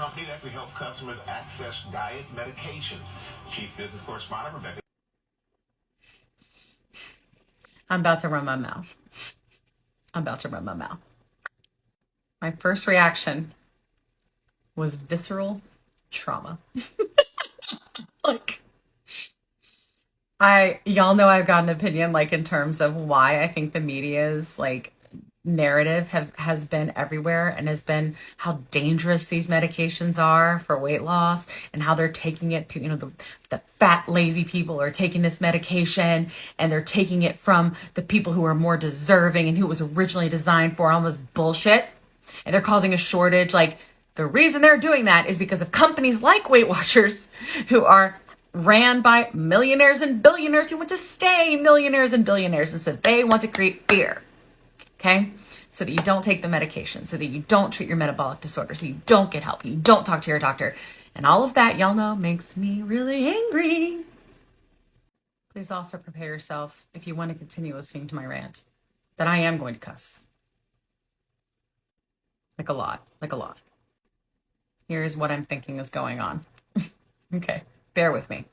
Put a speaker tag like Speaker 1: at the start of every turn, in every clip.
Speaker 1: company that can help customers access diet medications. Chief Business Correspondent Rebecca.
Speaker 2: I'm about to run my mouth. My first reaction was visceral trauma. Like, y'all know I've got an opinion, like, in terms of why I think the media's, like, narrative has been everywhere and has been how dangerous these medications are for weight loss and how they're taking it, you know, the fat, lazy people are taking this medication and they're taking it from the people who are more deserving and who it was originally designed for, almost bullshit. And they're causing a shortage. Like, the reason they're doing that is because of companies like Weight Watchers who are ran by millionaires and billionaires who want to stay millionaires and billionaires. And so they want to create fear, okay? So that you don't take the medication, so that you don't treat your metabolic disorder, so you don't get help, you don't talk to your doctor. And all of that, y'all know, makes me really angry. Please also prepare yourself, if you want to continue listening to my rant, that I am going to cuss. Like a lot. Here's what I'm thinking is going on. Okay, bear with me.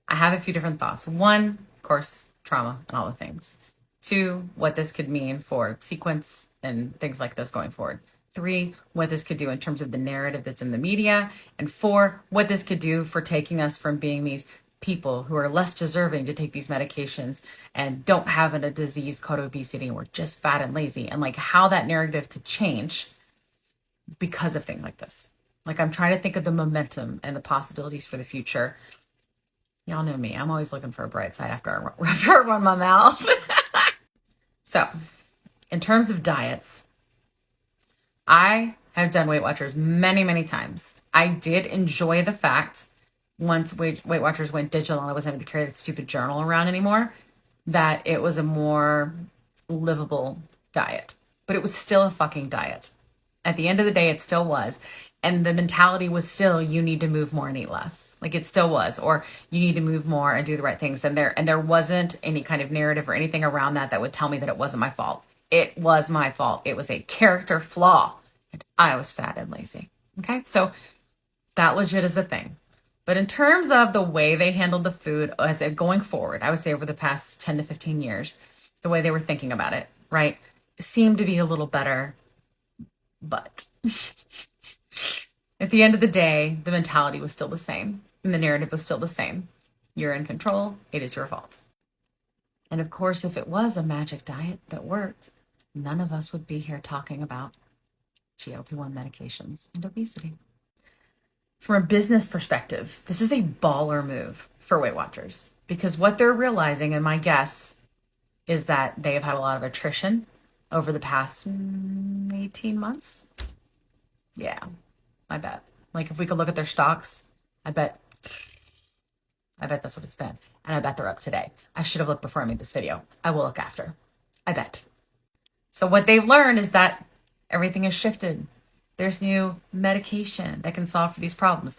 Speaker 2: I have a few different thoughts. One, of course, trauma and all the things. Two, what this could mean for sequence and things like this going forward. Three, what this could do in terms of the narrative that's in the media. And four, what this could do for taking us from being these people who are less deserving to take these medications and don't have a disease called obesity and we're just fat and lazy, and like how that narrative could change because of things like this. Like, I'm trying to think of the momentum and the possibilities for the future. Y'all know me. I'm always looking for a bright side after I run my mouth. So, in terms of diets, I have done Weight Watchers many, many times. I did enjoy the fact, once Weight Watchers went digital and I wasn't having to carry that stupid journal around anymore, that it was a more livable diet. But it was still a fucking diet. At the end of the day, it still was. And the mentality was still, you need to move more and eat less. Like, it still was. Or you need to move more and do the right things. And there wasn't any kind of narrative or anything around that would tell me that it wasn't my fault. It was my fault. It was a character flaw. And I was fat and lazy. Okay? So that legit is a thing. But in terms of the way they handled the food as going forward, I would say over the past 10 to 15 years, the way they were thinking about it, right, seemed to be a little better. But at the end of the day, the mentality was still the same and the narrative was still the same. You're in control. It is your fault. And of course, if it was a magic diet that worked, none of us would be here talking about GLP-1 medications and obesity. From a business perspective, this is a baller move for Weight Watchers because what they're realizing, and my guess is that they have had a lot of attrition over the past 18 months. Yeah, I bet. Like, if we could look at their stocks, I bet that's what it's been. And I bet they're up today. I should have looked before I made this video. I will look after. I bet. So what they've learned is that everything has shifted. There's new medication that can solve for these problems.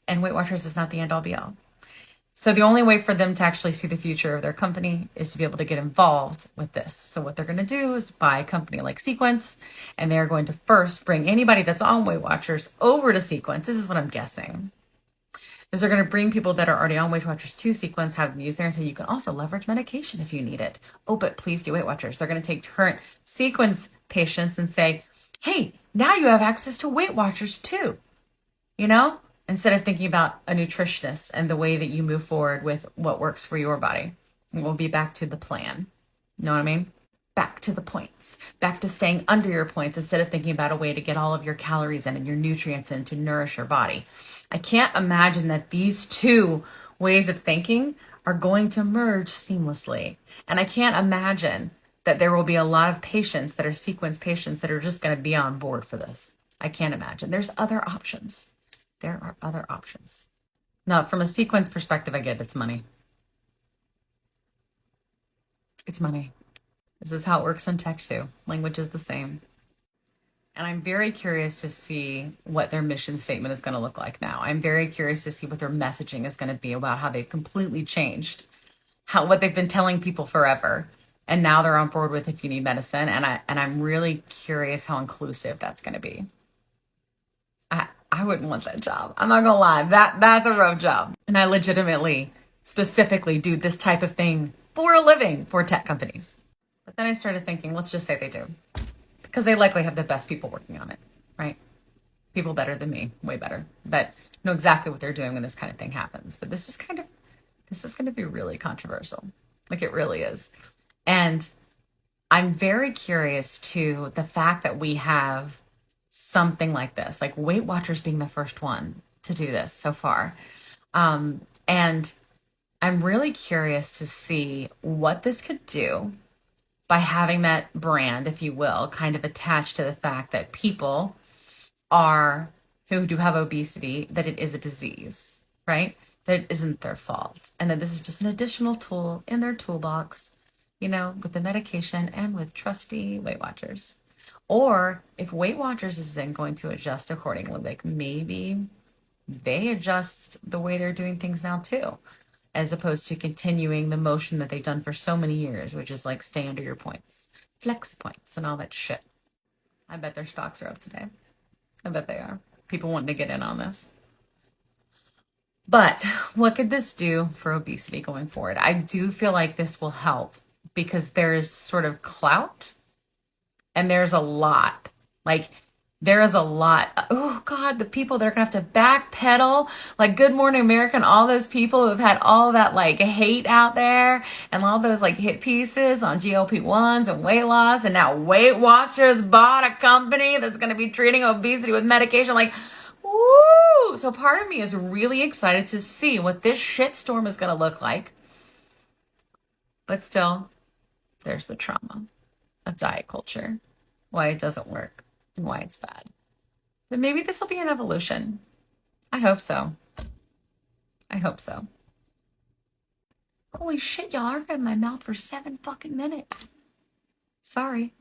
Speaker 2: And Weight Watchers is not the end all be all. So the only way for them to actually see the future of their company is to be able to get involved with this. So what they're going to do is buy a company like Sequence, and they're going to first bring anybody that's on Weight Watchers over to Sequence. This is what I'm guessing. Is they're going to bring people that are already on Weight Watchers to Sequence, have them use there, and say, you can also leverage medication if you need it. Oh, but please do Weight Watchers. They're going to take current Sequence patients and say, hey, now you have access to Weight Watchers too. You know? Instead of thinking about a nutritionist and the way that you move forward with what works for your body. And we'll be back to the plan. Know what I mean? Back to the points. Back to staying under your points instead of thinking about a way to get all of your calories in and your nutrients in to nourish your body. I can't imagine that these two ways of thinking are going to merge seamlessly. And I can't imagine that there will be a lot of patients that are Sequence patients that are just going to be on board for this. I can't imagine. There's other options. There are other options. Now, from a Sequence perspective, I get it's money. It's money. This is how it works in tech too. Language is the same. And I'm very curious to see what their mission statement is going to look like now. I'm very curious to see what their messaging is going to be about how they've completely changed what they've been telling people forever. And now they're on board with if you need medicine. And I'm really curious how inclusive that's going to be. I wouldn't want that job. I'm not gonna lie. That's a rough job. And I legitimately, specifically do this type of thing for a living for tech companies. But then I started thinking, let's just say they do. Because they likely have the best people working on it, right? People better than me, way better, that know exactly what they're doing when this kind of thing happens. But this is going to be really controversial. Like it really is. And I'm very curious to the fact that we have something like this, like Weight Watchers being the first one to do this so far. And I'm really curious to see what this could do by having that brand, if you will, kind of attached to the fact that people who do have obesity, that it is a disease, right? That it isn't their fault. And that this is just an additional tool in their toolbox, with the medication and with trusty Weight Watchers. Or if Weight Watchers is then going to adjust accordingly, like maybe they adjust the way they're doing things now too, as opposed to continuing the motion that they've done for so many years, which is like stay under your points, flex points, and all that shit. I bet their stocks are up today. I bet they are. People wanting to get in on this. But what could this do for obesity going forward? I do feel like this will help because there's sort of clout and there's a lot. Like, there is a lot. Oh, God, the people that are going to have to backpedal, like Good Morning America and all those people who've had all that, like, hate out there and all those, like, hit pieces on GLP-1s and weight loss. And now Weight Watchers bought a company that's going to be treating obesity with medication. Like, woo! So part of me is really excited to see what this shitstorm is going to look like. But still, there's the trauma of diet culture, why it doesn't work. And why it's bad. But maybe this will be an evolution. I hope so. I hope so. Holy shit, y'all are in my mouth for 7 fucking minutes. Sorry.